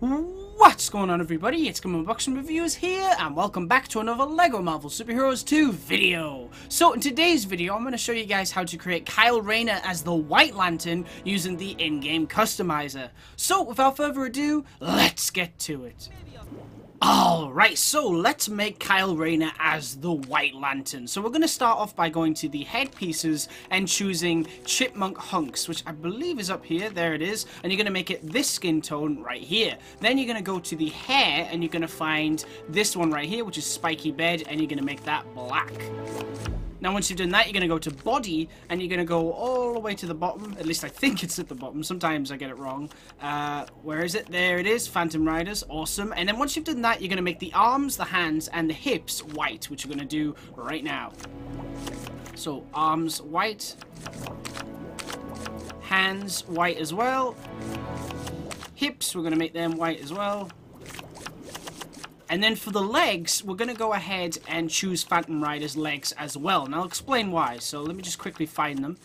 What's going on, everybody? It's GameUnboxingReviews here, and welcome back to another LEGO Marvel Superheroes 2 video. So in today's video, I'm going to show you guys how to create Kyle Rayner as the White Lantern using the in-game Customiser. So without further ado, let's get to it. Alright, so let's make Kyle Rayner as the White Lantern. So we're going to start off by going to the headpieces and choosing Chipmunk Hunks, which I believe is up here. There it is. And you're going to make it this skin tone right here. Then you're going to go to the hair and you're going to find this one right here, which is Spiky Bed, and you're going to make that black. Now once you've done that, you're going to go to body, and you're going to go all the way to the bottom. At least I think it's at the bottom. Sometimes I get it wrong. Where is it? There it is. Phantom Riders. Awesome. And then once you've done that, you're going to make the arms, the hands, and the hips white, which we're going to do right now. So arms white. Hands white as well. Hips, we're going to make them white as well. And then for the legs, we're going to go ahead and choose Phantom Rider's legs as well. And I'll explain why. So let me just quickly find them.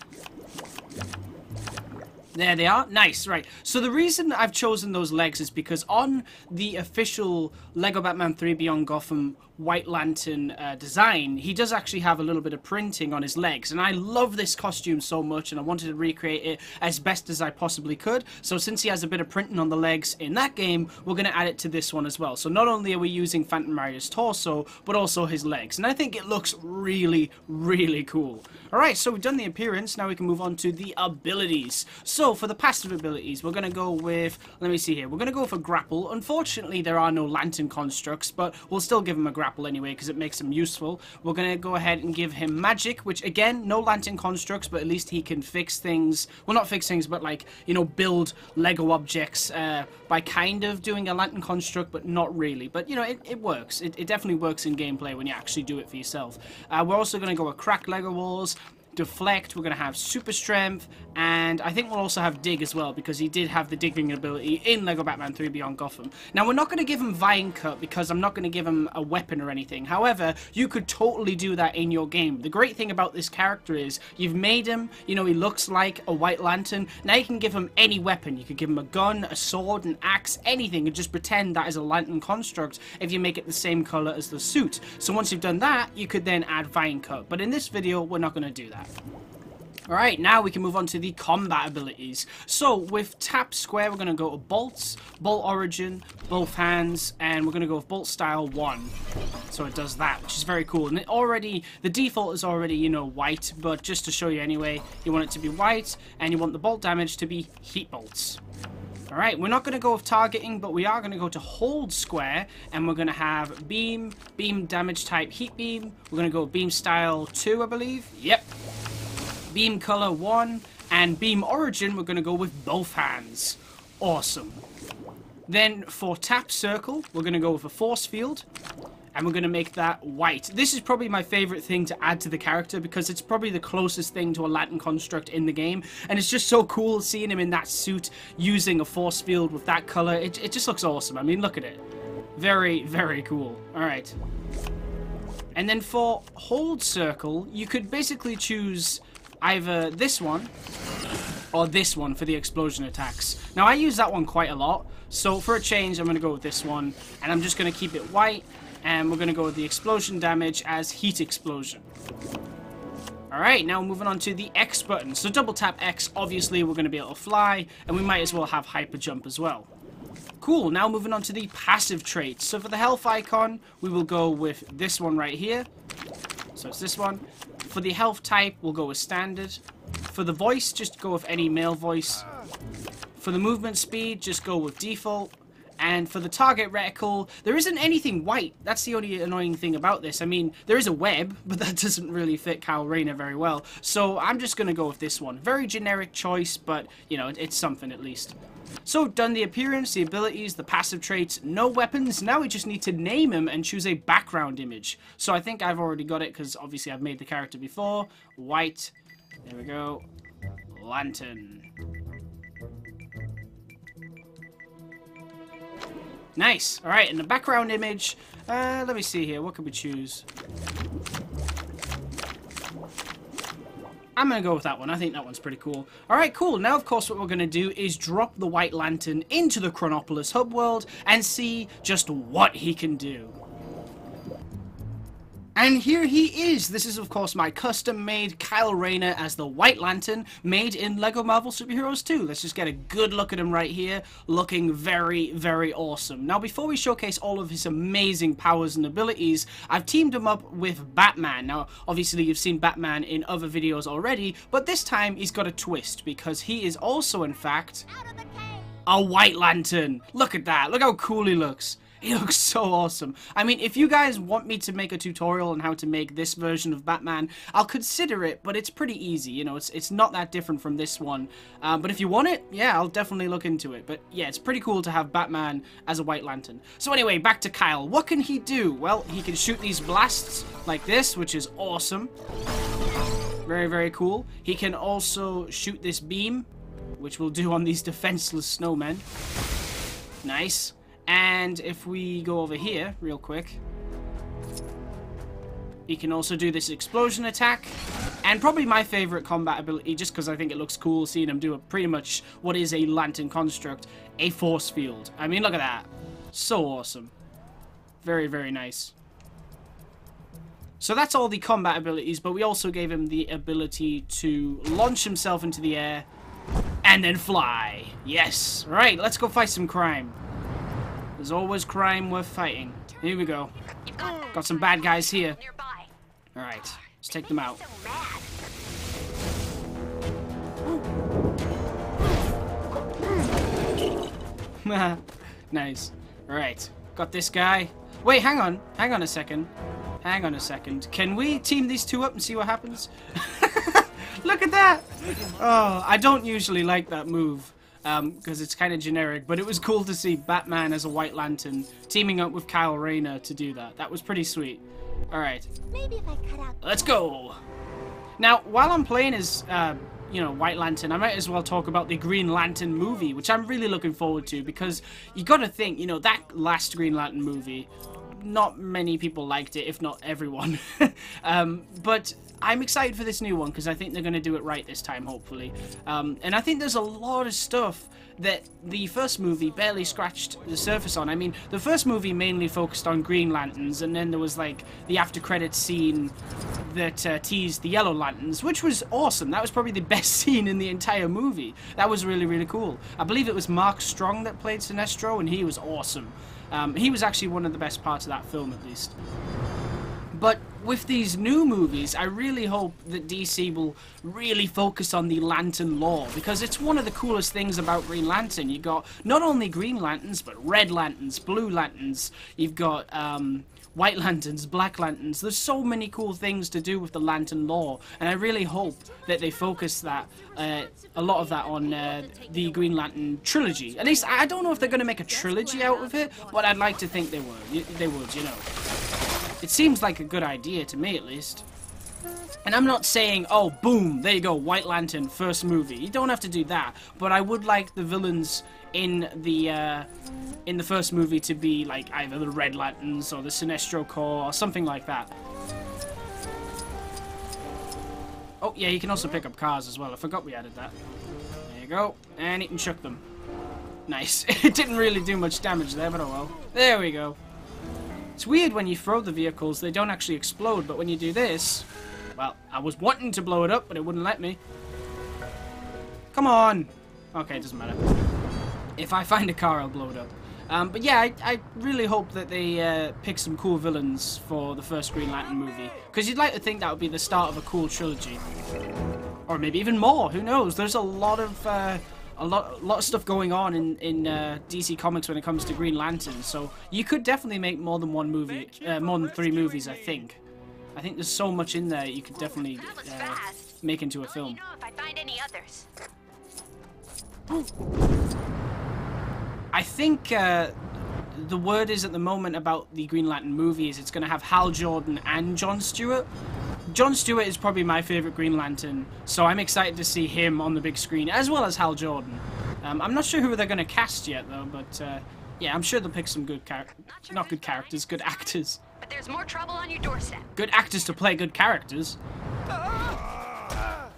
There they are. Nice, right. So the reason I've chosen those legs is because on the official LEGO Batman 3 Beyond Gotham White Lantern design, he does actually have a little bit of printing on his legs. And I love this costume so much, and I wanted to recreate it as best as I possibly could. So since he has a bit of printing on the legs in that game, we're going to add it to this one as well. So not only are we using Phantom Rider's torso, but also his legs. And I think it looks really, really cool. Alright, so we've done the appearance. Now we can move on to the abilities. So for the passive abilities, we're going to go with, let me see here, we're going to go for grapple. Unfortunately, there are no lantern constructs, but we'll still give him a grapple anyway because it makes him useful. We're going to go ahead and give him magic, which again, no lantern constructs, but at least he can fix things. Well, not fix things, but like, you know, build Lego objects by kind of doing a lantern construct, but not really. But, you know, it works. It definitely works in gameplay when you actually do it for yourself. We're also going to go with crack Lego walls. Deflect, we're going to have super strength, and I think we'll also have dig as well, because he did have the digging ability in LEGO Batman 3 Beyond Gotham. Now we're not going to give him vine cut because I'm not going to give him a weapon or anything. However, you could totally do that in your game. The great thing about this character is you've made him, you know, he looks like a White Lantern. Now you can give him any weapon. You could give him a gun, a sword, an axe, anything, and just pretend that is a lantern construct if you make it the same color as the suit. So once you've done that, you could then add vine cut. But in this video, we're not going to do that. Alright, now we can move on to the combat abilities. So, with tap square, we're going to go to bolts, bolt origin, both hands, and we're going to go with bolt style 1. So it does that, which is very cool. And it already, the default is already, you know, white, but just to show you anyway, you want it to be white, and you want the bolt damage to be heat bolts. Alright, we're not going to go with targeting, but we are going to go to hold square, and we're going to have beam, beam damage type heat beam. We're going to go with beam style 2, I believe. Yep. Beam color 1, and beam origin, we're going to go with both hands. Awesome. Then for tap circle, we're going to go with a force field, and we're going to make that white. This is probably my favorite thing to add to the character because it's probably the closest thing to a lantern construct in the game, and it's just so cool seeing him in that suit using a force field with that color. It just looks awesome. I mean, look at it. Very, very cool. Alright. And then for hold circle, you could basically choose either this one or this one for the explosion attacks. Now I use that one quite a lot, so for a change I'm going to go with this one, and I'm just going to keep it white, and we're going to go with the explosion damage as heat explosion. Alright, now moving on to the X button. So double tap X, obviously we're going to be able to fly, and we might as well have hyper jump as well. Cool, now moving on to the passive traits. So for the health icon, we will go with this one right here. So it's this one. For the health type, we'll go with standard. For the voice, just go with any male voice. For the movement speed, just go with default. And for the target reticle, there isn't anything white. That's the only annoying thing about this. I mean, there is a web, but that doesn't really fit Kyle Rayner very well. So I'm just going to go with this one. Very generic choice, but, you know, it's something at least. So, done the appearance, the abilities, the passive traits, no weapons. Now we just need to name him and choose a background image. So I think I've already got it because obviously I've made the character before. White. There we go. Lantern. Nice. Alright, and the background image. Let me see here. What can we choose? I'm going to go with that one. I think that one's pretty cool. Alright, cool. Now, of course, what we're going to do is drop the White Lantern into the Chronopolis HUB World and see just what he can do. And here he is. This is, of course, my custom-made Kyle Rayner as the White Lantern, made in LEGO Marvel Super Heroes 2. Let's just get a good look at him right here, looking very, very awesome. Now, before we showcase all of his amazing powers and abilities, I've teamed him up with Batman. Now, obviously, you've seen Batman in other videos already, but this time he's got a twist, because he is also, in fact, a White Lantern. Look at that. Look how cool he looks. He looks so awesome. I mean, if you guys want me to make a tutorial on how to make this version of Batman, I'll consider it, but it's pretty easy. You know, it's not that different from this one. But if you want it, yeah, I'll definitely look into it. But yeah, it's pretty cool to have Batman as a White Lantern. So anyway, back to Kyle. What can he do? Well, he can shoot these blasts like this, which is awesome. Very, very cool. He can also shoot this beam, which we'll do on these defenseless snowmen. Nice. And if we go over here real quick, he can also do this explosion attack. And probably my favorite combat ability, just because I think it looks cool seeing him do pretty much what is a lantern construct, a force field. I mean, look at that. So awesome. Very, very nice. So that's all the combat abilities, but we also gave him the ability to launch himself into the air and then fly. Yes. Right, let's go fight some crime. There's always crime worth fighting. Here we go. Got some bad guys here. Alright, let's take them out. Nice. Alright, got this guy. Wait, hang on. Hang on a second. Hang on a second. Can we team these two up and see what happens? Look at that! Oh, I don't usually like that move. Because it's kind of generic, but it was cool to see Batman as a White Lantern teaming up with Kyle Rayner to do that. That was pretty sweet. Alright. Maybe if I cut out. Let's go! Now, while I'm playing as, you know, White Lantern, I might as well talk about the Green Lantern movie, which I'm really looking forward to, because you gotta think, you know, that last Green Lantern movie, not many people liked it, if not everyone. But I'm excited for this new one because I think they're going to do it right this time, hopefully. And I think there's a lot of stuff that the first movie barely scratched the surface on. I mean, the first movie mainly focused on Green Lanterns, and then there was like the after credits scene that teased the Yellow Lanterns, which was awesome. That was probably the best scene in the entire movie. That was really, really cool. I believe it was Mark Strong that played Sinestro, and he was awesome. He was actually one of the best parts of that film, at least. But with these new movies, I really hope that DC will really focus on the Lantern lore, because it's one of the coolest things about Green Lantern. You've got not only Green Lanterns, but Red Lanterns, Blue Lanterns, you've got White Lanterns, Black Lanterns. There's so many cool things to do with the Lantern lore, and I really hope that they focus that, a lot of that on the Green Lantern trilogy. At least, I don't know if they're going to make a trilogy out of it, but I'd like to think they would, you know. It seems like a good idea to me, at least. And I'm not saying, oh, boom, there you go, White Lantern, first movie. You don't have to do that. But I would like the villains in the first movie to be like either the Red Lanterns or the Sinestro Corps or something like that. Oh, yeah, you can also pick up cars as well. I forgot we added that. There you go. And you can chuck them. Nice. It didn't really do much damage there, but oh well. There we go. It's weird when you throw the vehicles, they don't actually explode, but when you do this... Well, I was wanting to blow it up, but it wouldn't let me. Come on! Okay, it doesn't matter. If I find a car, I'll blow it up. But yeah, I really hope that they pick some cool villains for the first Green Lantern movie. Because you'd like to think that would be the start of a cool trilogy. Or maybe even more, who knows? There's a lot of... a lot of stuff going on in DC Comics when it comes to Green Lantern, so you could definitely make more than one movie, more than 3 movies, I think. I think there's so much in there you could definitely make into a film. I think the word is at the moment about the Green Lantern movie is it's going to have Hal Jordan and John Stewart. John Stewart is probably my favorite Green Lantern, so I'm excited to see him on the big screen, as well as Hal Jordan. I'm not sure who they're going to cast yet, though, but yeah, I'm sure they'll pick some good not good characters, good actors. But there's more trouble on your doorstep. Good actors to play good characters.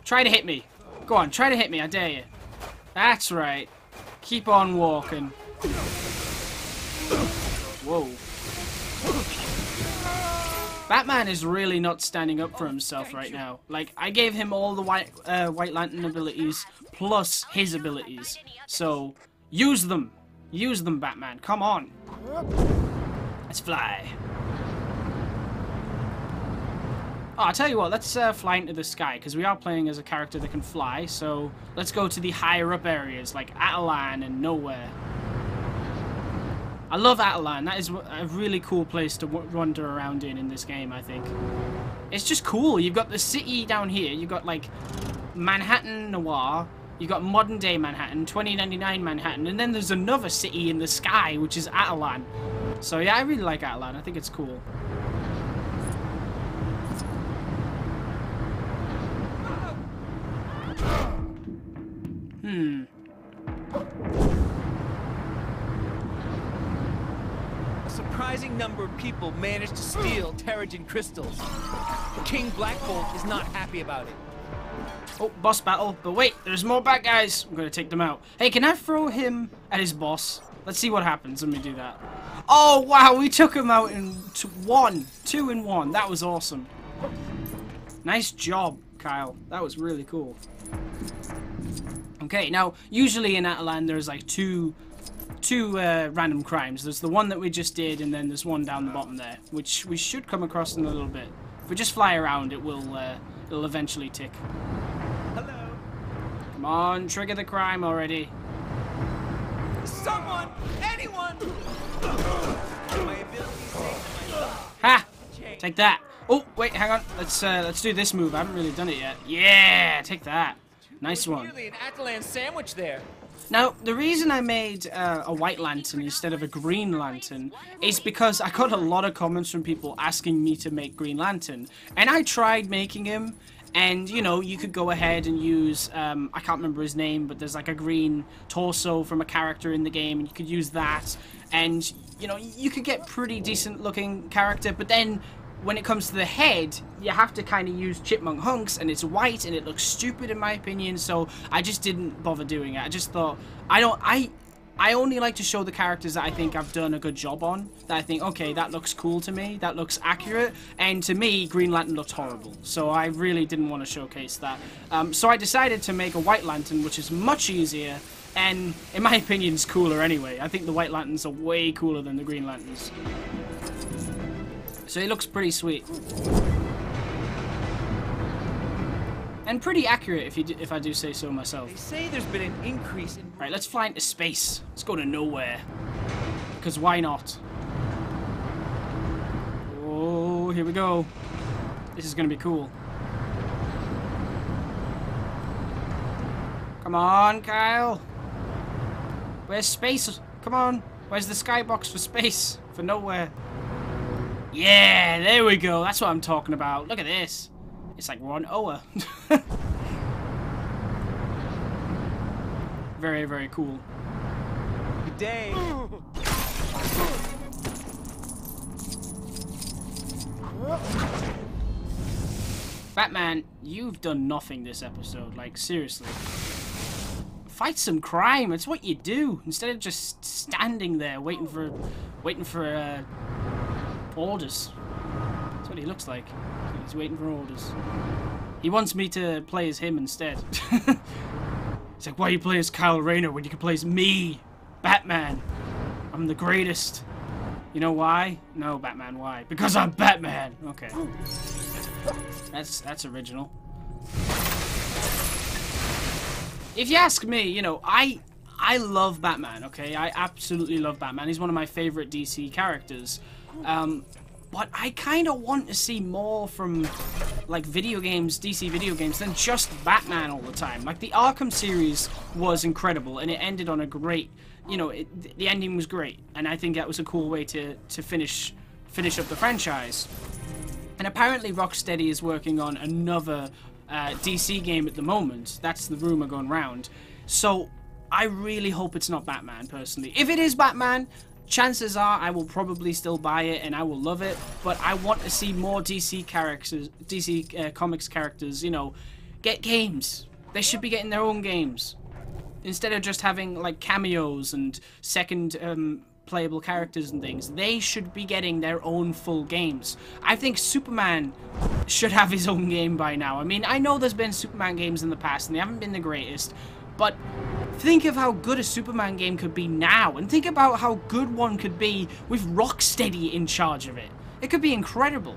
Try to hit me. Go on, try to hit me, I dare you. That's right. Keep on walking. Whoa. Batman is really not standing up for himself right now. Like, I gave him all the White Lantern abilities plus his abilities. So, use them. Use them, Batman. Come on. Let's fly. Oh, I'll tell you what, let's fly into the sky, because we are playing as a character that can fly, so let's go to the higher up areas, like Atalan and Nowhere. I love Atalan. That is a really cool place to wander around in this game, I think. It's just cool. You've got the city down here. You've got, like, Manhattan Noir. You've got modern-day Manhattan, 2099 Manhattan, and then there's another city in the sky, which is Atalan. So, yeah, I really like Atalan. I think it's cool. A surprising number of people managed to steal Terrigen crystals. King Black Bolt is not happy about it. Oh, boss battle. But wait, there's more bad guys. I'm going to take them out. Hey, can I throw him at his boss? Let's see what happens when we do that. Oh, wow, we took him out in 2 in 1. That was awesome. Nice job, Kyle. That was really cool. Okay, now, usually in Atalan, there's like two random crimes. There's the one that we just did, and then there's one down the bottom there, which we should come across in a little bit. If we just fly around, it'll eventually tick. Hello. Come on, trigger the crime already. Someone! Anyone! My abilities save myself. Ha! Take that. Oh, wait, hang on. Let's do this move. I haven't really done it yet. Yeah, take that. Nice one. Nearly an Atalan sandwich there. Now, the reason I made a white lantern instead of a green lantern is because I got a lot of comments from people asking me to make Green Lantern. And I tried making him, and, you know, you could go ahead and use, I can't remember his name, but there's like a green torso from a character in the game, and you could use that. And, you know, you could get pretty decent looking character, but then when it comes to the head, you have to kind of use chipmunk hunks, and it's white, and it looks stupid in my opinion, so I just didn't bother doing it. I just thought, I only like to show the characters that I think I've done a good job on, that I think, okay, that looks cool to me, that looks accurate, and to me, Green Lantern looked horrible, so I really didn't want to showcase that. So I decided to make a White Lantern, which is much easier, and in my opinion, is cooler anyway. I think the White Lanterns are way cooler than the Green Lanterns. So it looks pretty sweet. And pretty accurate, if I do say so myself. They say there's been an increase in... Right, let's fly into space. Let's go to Nowhere. Because why not? Oh, here we go. This is going to be cool. Come on, Kyle. Where's space? Come on. Where's the skybox for space? For Nowhere. Yeah, there we go. That's what I'm talking about. Look at this. It's like we're on Oa. Very, very cool. Good day. Batman, you've done nothing this episode. Like, seriously. Fight some crime. It's what you do. Instead of just standing there waiting for orders. That's what he looks like. He's waiting for orders. He wants me to play as him instead. It's like, why you play as Kyle Rayner when you can play as me, Batman? I'm the greatest. You know why? No, Batman, why? Because I'm Batman. Okay. That's original. If you ask me, you know, I love Batman, okay? I absolutely love Batman. He's one of my favorite DC characters. But I kind of want to see more from, like, video games, DC video games, than just Batman all the time. Like, the Arkham series was incredible, and it ended on a great, you know, the ending was great. And I think that was a cool way to finish up the franchise. And apparently Rocksteady is working on another DC game at the moment. That's the rumor going round. So I really hope it's not Batman, personally. If it is Batman, chances are I will probably still buy it and I will love it, but I want to see more DC characters, DC Comics characters, you know, Get games. They should be getting their own games. Instead of just having, like, cameos and second playable characters and things. They should be getting their own full games. I think Superman should have his own game by now. I mean, I know there's been Superman games in the past, and they haven't been the greatest, but think of how good a Superman game could be now, and think about how good one could be with Rocksteady in charge of it. It could be incredible.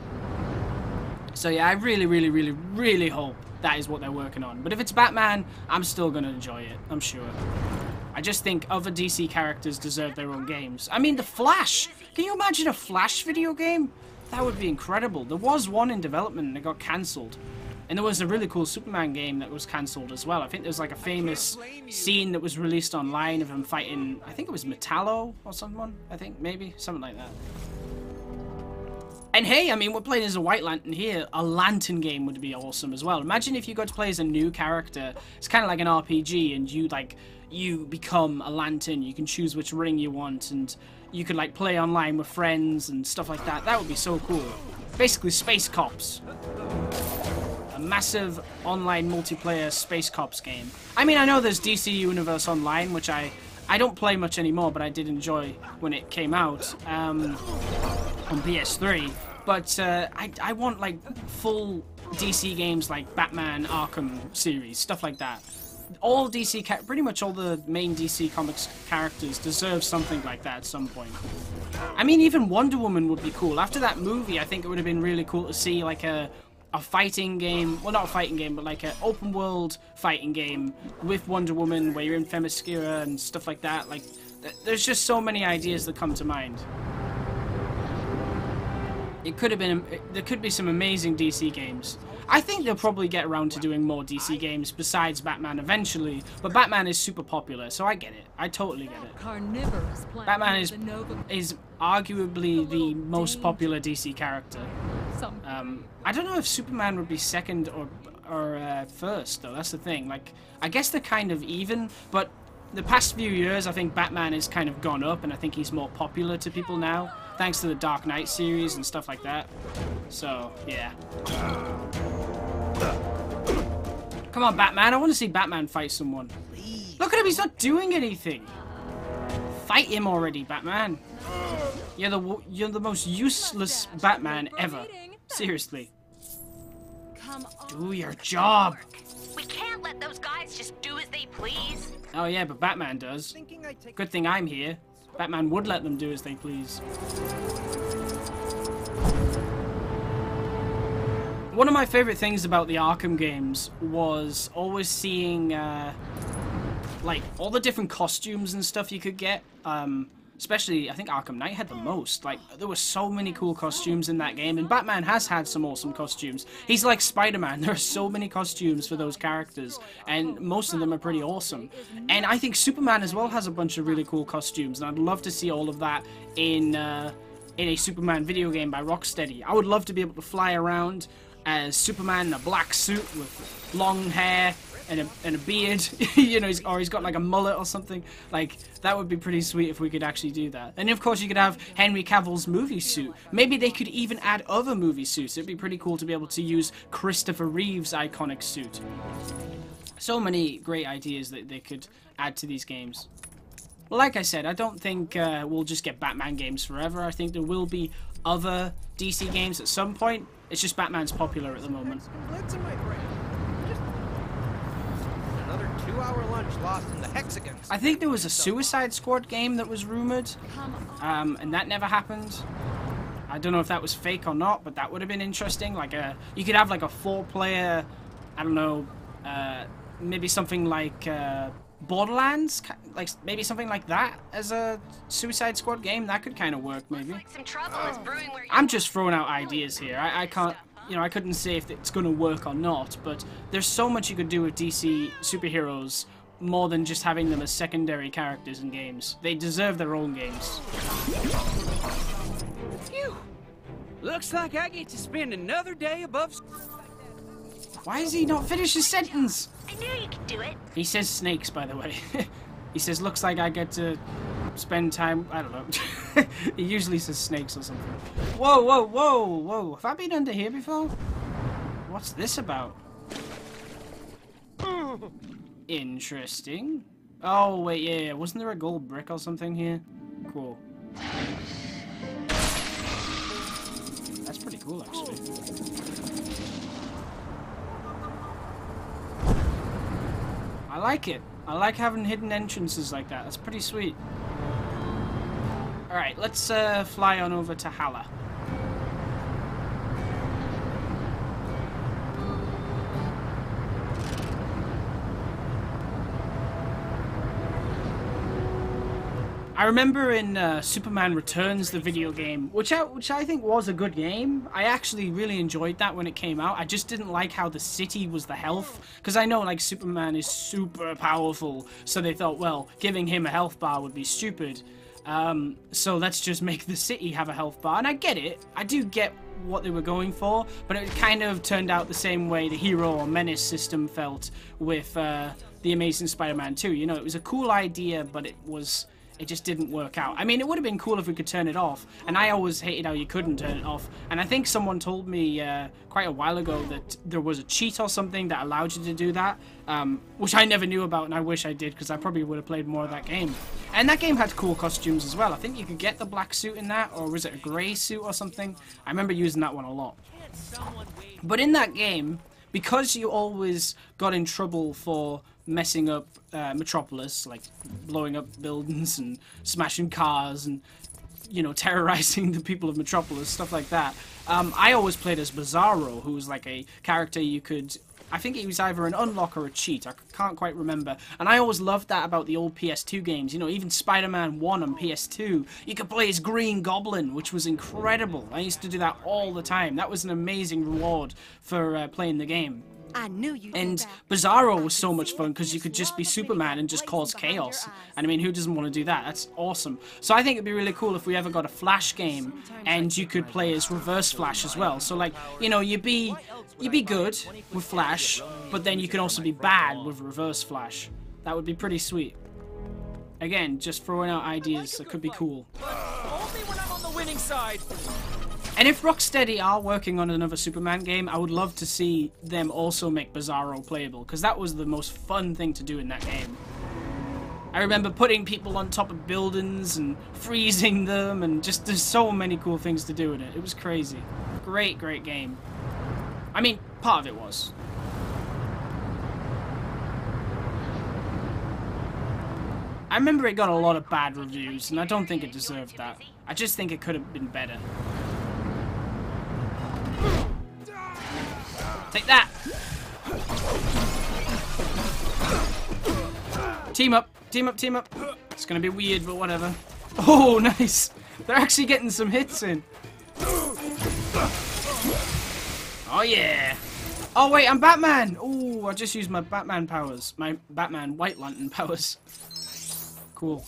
So yeah, I really, really, really, really hope that is what they're working on. But if it's Batman, I'm still going to enjoy it, I'm sure. I just think other DC characters deserve their own games. I mean, The Flash! Can you imagine a Flash video game? That would be incredible. There was one in development and it got cancelled. And there was a really cool Superman game that was cancelled as well. I think there's like a famous scene that was released online of him fighting, I think it was Metallo or someone, I think, maybe, something like that. And hey, I mean, we're playing as a White Lantern here. A Lantern game would be awesome as well. Imagine if you got to play as a new character. It's kind of like an RPG, and you become a Lantern. You can choose which ring you want, and you could like play online with friends and stuff like that. That would be so cool. Basically, Space Cops. A massive online multiplayer Space Cops game. I mean, I know there's DC Universe Online, which I don't play much anymore, but I did enjoy when it came out on PS3. But I want like full DC games like Batman, Arkham series, stuff like that. All DC, pretty much all the main DC Comics characters deserve something like that at some point. I mean, even Wonder Woman would be cool. After that movie, I think it would have been really cool to see like a fighting game, well, not a fighting game, but like an open world fighting game with Wonder Woman where you're in Themyscira and stuff like that. Like, there's just so many ideas that come to mind. It could have been, there could be some amazing DC games. I think they'll probably get around to doing more DC games besides Batman eventually, but Batman is super popular, so I get it. I totally get it. Batman is arguably the most popular DC character. I don't know if Superman would be second or first, though. That's the thing. Like, I guess they're kind of even, but the past few years, I think Batman has kind of gone up, and I think he's more popular to people now, thanks to the Dark Knight series and stuff like that. So, yeah. Come on, Batman. I want to see Batman fight someone. Look at him. He's not doing anything. Fight him already, Batman. You're the most useless Batman ever. Seriously. Do your job. We can't let those guys just do as they please. Oh yeah, but Batman does. Good thing I'm here. Batman would let them do as they please. One of my favorite things about the Arkham games was always seeing like all the different costumes and stuff you could get. Especially, I think Arkham Knight had the most. Like, there were so many cool costumes in that game, and Batman has had some awesome costumes. He's like Spider-Man. There are so many costumes for those characters, and most of them are pretty awesome. And I think Superman as well has a bunch of really cool costumes, and I'd love to see all of that in a Superman video game by Rocksteady. I would love to be able to fly around as Superman in a black suit with long hair and a beard, you know, or he's got like a mullet or something. Like, that would be pretty sweet if we could actually do that. And of course you could have Henry Cavill's movie suit. Maybe they could even add other movie suits. It'd be pretty cool to be able to use Christopher Reeve's iconic suit. So many great ideas that they could add to these games. Well, like I said, I don't think we'll just get Batman games forever. I think there will be other DC games at some point. It's just Batman's popular at the moment. Another 2-hour lunch lost in the hexagon. I think there was a Suicide Squad game that was rumored, and that never happened. I don't know if that was fake or not, but that would have been interesting. Like you could have like a 4-player, I don't know, maybe something like Borderlands, like maybe something like that as a Suicide Squad game. That could kind of work, maybe. I'm just throwing out ideas here. I can't. You know, I couldn't say if it's going to work or not, but there's so much you could do with DC superheroes more than just having them as secondary characters in games. They deserve their own games. Phew. Looks like I get to spend another day above... Why is he not finished his sentence? I knew you could do it. He says snakes, by the way. He says, looks like I get to spend time... I don't know. He usually says snakes or something. Whoa, whoa, whoa, whoa. Have I been under here before? What's this about? Interesting. Oh, wait, yeah. Wasn't there a gold brick or something here? Cool. That's pretty cool, actually. I like it. I like having hidden entrances like that. That's pretty sweet. Alright, let's fly on over to Hala. I remember in Superman Returns, the video game, which I think was a good game. I actually really enjoyed that when it came out. I just didn't like how the city was the health, because I know like Superman is super powerful, so they thought, well, giving him a health bar would be stupid. So let's just make the city have a health bar, and I get it. I do get what they were going for, but it kind of turned out the same way the Hero or Menace system felt with the Amazing Spider-Man 2. You know, it was a cool idea, but it just didn't work out. I mean, it would have been cool if we could turn it off, and I always hated how you couldn't turn it off. And I think someone told me quite a while ago that there was a cheat or something that allowed you to do that, which I never knew about, and I wish I did, because I probably would have played more of that game. And that game had cool costumes as well. I think you could get the black suit in that, or was it a grey suit or something? I remember using that one a lot. But in that game, because you always got in trouble for messing up Metropolis, like blowing up buildings and smashing cars and, you know, terrorizing the people of Metropolis, stuff like that. I always played as Bizarro, who was like a character you could... I think he was either an unlock or a cheat. I can't quite remember. And I always loved that about the old PS2 games. You know, even Spider-Man 1 on PS2, you could play as Green Goblin, which was incredible. I used to do that all the time. That was an amazing reward for playing the game. I knew you'd do And that. Bizarro was so much fun because you could just be Superman and just cause chaos. And I mean, who doesn't want to do that? That's awesome. So I think it'd be really cool if we ever got a Flash game and you could play as Reverse Flash as well. So like, you know, you'd be good with Flash, but then you can also be bad with Reverse Flash. That would be pretty sweet. Again, just throwing out ideas that could be cool. Only when I'm on the winning side. And if Rocksteady are working on another Superman game, I would love to see them also make Bizarro playable, because that was the most fun thing to do in that game. I remember putting people on top of buildings and freezing them, and just there's so many cool things to do in it. It was crazy. Great, great game. I mean, part of it was. I remember it got a lot of bad reviews, and I don't think it deserved that. I just think it could have been better. Take that! Team up! Team up, team up! It's gonna be weird, but whatever. Oh, nice! They're actually getting some hits in. Oh, yeah! Oh, wait, I'm Batman! Oh, I just used my Batman powers. My Batman White Lantern powers. Cool.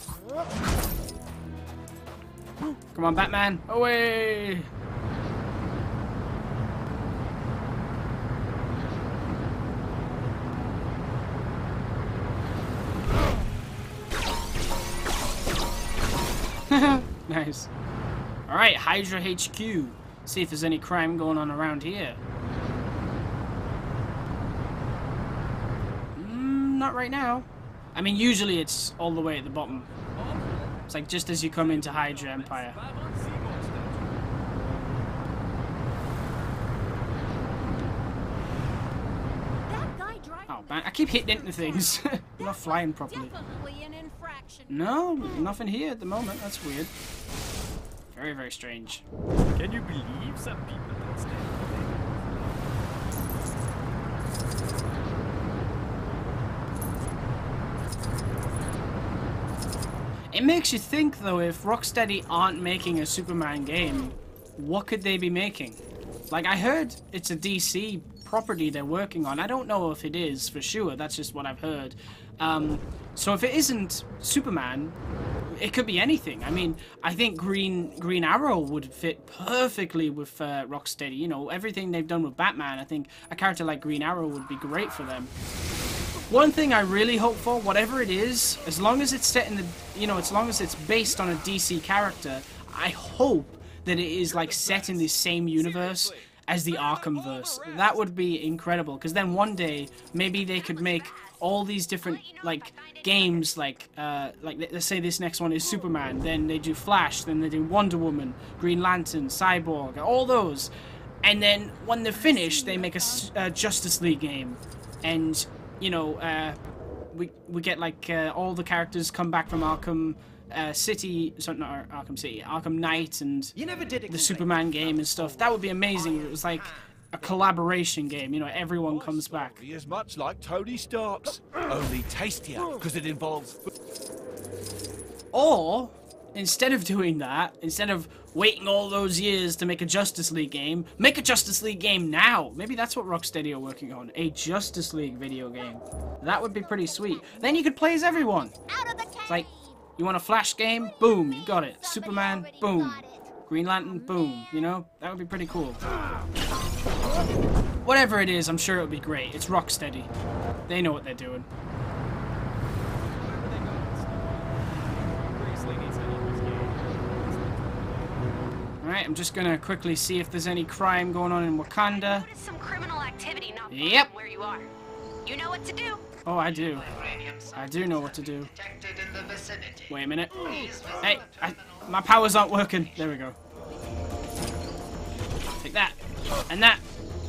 Come on, Batman! Away! Nice. Alright, Hydra HQ. See if there's any crime going on around here. Not right now. I mean, usually it's all the way at the bottom. It's like just as you come into Hydra Empire. Oh, man, I keep hitting into things. I'm not flying properly. Definitely an infraction. No, nothing here at the moment. That's weird. Very, very strange. Can you believe some people don't stand? It makes you think, though, if Rocksteady aren't making a Superman game, what could they be making? Like, I heard it's a DC property they're working on. I don't know if it is for sure. That's just what I've heard. So if it isn't Superman, it could be anything. I mean, I think Green Arrow would fit perfectly with Rocksteady. You know, everything they've done with Batman, I think a character like Green Arrow would be great for them. One thing I really hope for, whatever it is, as long as it's set in the, you know, as long as it's based on a DC character, I hope that it is like set in the same universe as the Arkhamverse. That would be incredible, because then one day maybe they could make all these different like games, like let's say this next one is Superman, then they do Flash, then they do Wonder Woman, Green Lantern, Cyborg, all those, and then when they're finished, they make a Justice League game, and you know, we get like all the characters come back from Arkham City, sorry, not Arkham City, Arkham Knight, and the Superman game and stuff. That would be amazing. It was like a collaboration game, you know, everyone comes back. As much like Tony Stark's, only tastier because it involves. Or instead of doing that, instead of waiting all those years to make a Justice League game, make a Justice League game now. Maybe that's what Rocksteady are working on, a Justice League video game. That would be pretty sweet. Then you could play as everyone. It's like, you want a Flash game? Boom, you got it. Superman? Boom. Green Lantern? Boom. You know, that would be pretty cool. Whatever it is, I'm sure it would be great. It's Rocksteady. They know what they're doing. Alright, I'm just gonna quickly see if there's any crime going on in Wakanda. Notice some criminal activity not Yep. where you are. You know what to do. Oh, I do. I do know what to do. Wait a minute. Hey, my powers aren't working. There we go. Take that. And that.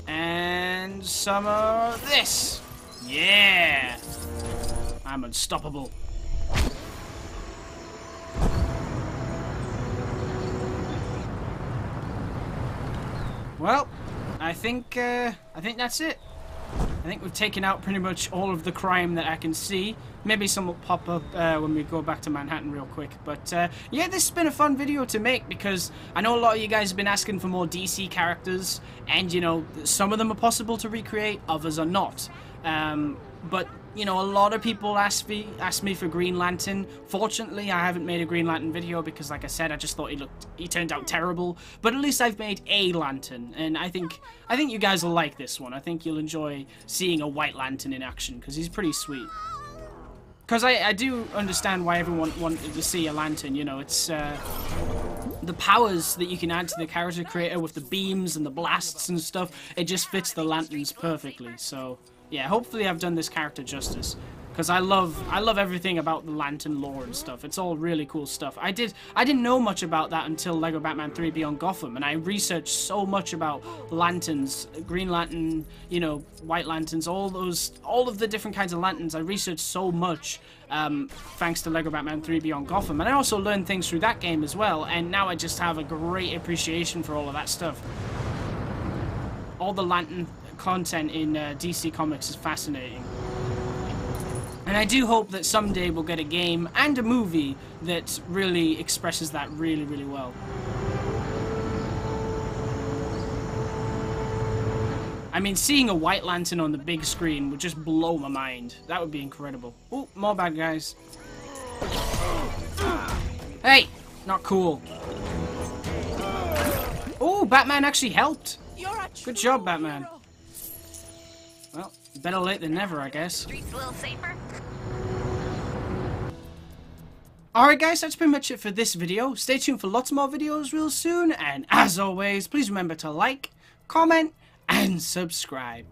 And some of this. Yeah. I'm unstoppable. Well, I think that's it. I think we've taken out pretty much all of the crime that I can see. Maybe some will pop up when we go back to Manhattan real quick. But yeah, this has been a fun video to make because I know a lot of you guys have been asking for more DC characters. And, you know, some of them are possible to recreate, others are not. But, you know, a lot of people ask me for Green Lantern. Fortunately, I haven't made a Green Lantern video because, like I said, I just thought he turned out terrible. But at least I've made a Lantern, and I think you guys will like this one. I think you'll enjoy seeing a White Lantern in action because he's pretty sweet. Because I do understand why everyone wanted to see a Lantern. You know, it's the powers that you can add to the character creator with the beams and the blasts and stuff. It just fits the Lanterns perfectly. So. Yeah, hopefully I've done this character justice, because I love everything about the Lantern lore and stuff. It's all really cool stuff. I didn't know much about that until Lego Batman 3 Beyond Gotham, and I researched so much about lanterns, Green Lantern, you know, White Lanterns, all of the different kinds of lanterns. I researched so much thanks to Lego Batman 3 Beyond Gotham, and I also learned things through that game as well. And now I just have a great appreciation for all of that stuff. All the Lantern content in DC Comics is fascinating. And I do hope that someday we'll get a game and a movie that really expresses that really, really well. I mean, seeing a White Lantern on the big screen would just blow my mind. That would be incredible. Ooh, more bad guys. Hey! Not cool. Oh, Batman actually helped. Good job, Batman. Well, better late than never, I guess. Streets a little safer. Alright guys, that's pretty much it for this video. Stay tuned for lots more videos real soon, and as always, please remember to like, comment, and subscribe.